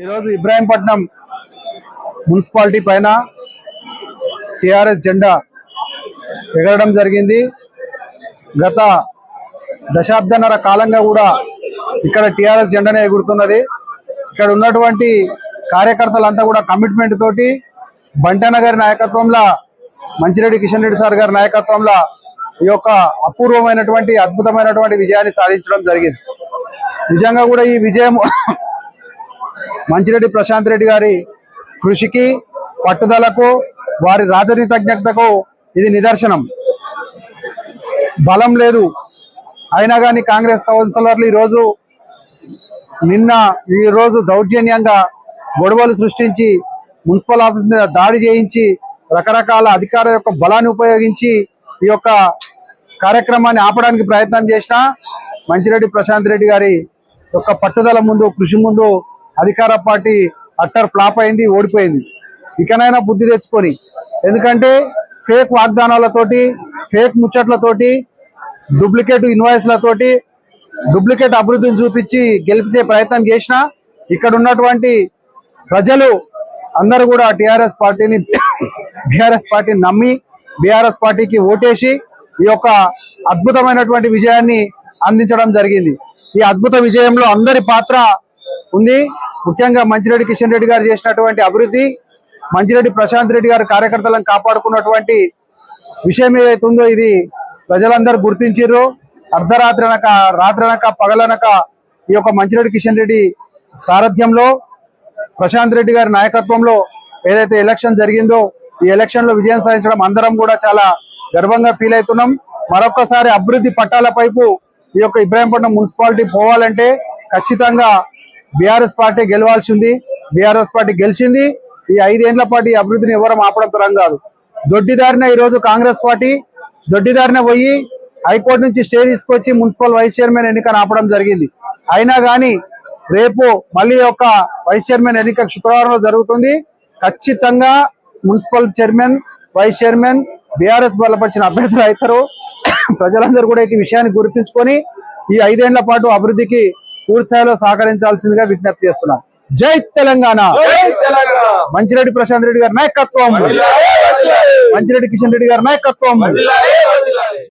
ఈరోజు ఇబ్రాహీంపట్నం మున్సిపాలిటీ పైన టిఆర్ఎస్ జెండా ఎగరడం జరిగింది. గత దశాబ్దన్నర కాలంగా కూడా ఇక్కడ టిఆర్ఎస్ జెండానే ఎగురుతున్నది. ఇక్కడ ఉన్నటువంటి కార్యకర్తలంతా కూడా కమిట్మెంట్ తోటి బంటన్న గారి నాయకత్వంలో, మంచిరెడ్డి కిషన్ రెడ్డి సార్ గారి నాయకత్వంలో ఈ యొక్క అపూర్వమైనటువంటి అద్భుతమైనటువంటి విజయాన్ని సాధించడం జరిగింది. నిజంగా కూడా ఈ విజయం మంచిరెడ్డి ప్రశాంత్ రెడ్డి గారి కృషికి, పట్టుదలకు, వారి రాజనీతిజ్ఞతకు ఇది నిదర్శనం. బలం లేదు అయినా కానీ కాంగ్రెస్ కౌన్సిలర్లు ఈరోజు దౌర్జన్యంగా గొడవలు సృష్టించి మున్సిపల్ ఆఫీస్ మీద దాడి చేయించి రకరకాల అధికార యొక్క బలాన్ని ఉపయోగించి ఈ యొక్క కార్యక్రమాన్ని ఆపడానికి ప్రయత్నం చేసిన మంచిరెడ్డి ప్రశాంత్ రెడ్డి గారి యొక్క పట్టుదల ముందు, కృషి ముందు అధికార పార్టీ అట్టర్ ఫ్లాప్ అయింది, ఓడిపోయింది. ఇకనైనా బుద్ధి తెచ్చుకొని, ఎందుకంటే ఫేక్ వాగ్దానాలతోటి, ఫేక్ ముచ్చట్లతోటి, డూప్లికేట్ ఇన్వాయిస్లతోటి, డూప్లికేట్ అభివృద్ధిని చూపించి గెలిపించే ప్రయత్నం చేసిన ఇక్కడ ఉన్నటువంటి ప్రజలు అందరూ కూడా బీఆర్ఎస్ పార్టీని నమ్మి బీఆర్ఎస్ పార్టీకి ఓటేసి ఈ యొక్క అద్భుతమైనటువంటి విజయాన్ని అందించడం జరిగింది. ఈ అద్భుత విజయంలో అందరి పాత్ర ఉంది. ముఖ్యంగా మంచిరెడ్డి కిషన్ రెడ్డి గారు చేసినటువంటి అభివృద్ధి, మంచిరెడ్డి ప్రశాంత్ రెడ్డి గారు కార్యకర్తలను కాపాడుకున్నటువంటి విషయం ఏదైతే ఉందో ఇది ప్రజలందరూ గుర్తించారు. అర్ధరాత్రి అనక, రాత్రి అనక, పగలనక ఈ యొక్క మంచిరెడ్డి కిషన్ రెడ్డి సారథ్యంలో, ప్రశాంత్ రెడ్డి గారి నాయకత్వంలో ఏదైతే ఎలక్షన్ జరిగిందో ఈ ఎలక్షన్ లో విజయం సాధించడం అందరం కూడా చాలా గర్వంగా ఫీల్ అవుతున్నాం. మరొకసారి అభివృద్ధి పట్టాల పైపు ఈ యొక్క ఇబ్రాహీంపట్నం మున్సిపాలిటీ పోవాలంటే ఖచ్చితంగా బీఆర్ఎస్ పార్టీ గెలవాల్సి ఉంది. బీఆర్ఎస్ పార్టీ గెలిచింది. ఈ 5 ఏళ్ల పాటు ఈ అభివృద్ధిని ఎవరం ఆపడం తరం కాదు. దొడ్డిదారిన ఈరోజు కాంగ్రెస్ పార్టీ దొడ్డిదారిన పోయి హైకోర్టు నుంచి స్టే తీసుకొచ్చి మున్సిపల్ వైస్ చైర్మన్ ఎన్నికను ఆపడం జరిగింది. అయినా కానీ రేపు మళ్ళీ యొక్క వైస్ చైర్మన్ ఎన్నిక శుక్రవారంలో జరుగుతుంది. ఖచ్చితంగా municipal chairman, vice chairman BRS బలపరిచిన అభ్యర్థులు అవుతారు. ప్రజలందరూ కూడా ఈ విషయాన్ని గుర్తుంచుకొని ఈ 5 ఏళ్ల పాటు అభివృద్ధికి పూర్తి స్థాయిలో సహకరించాల్సిందిగా విజ్ఞప్తి చేస్తున్నాం. జై తెలంగాణ. మంచిరెడ్డి ప్రశాంత్ రెడ్డి గారి నాయకత్వం, మంచిరెడ్డి కిషన్ రెడ్డి గారి నాయకత్వం.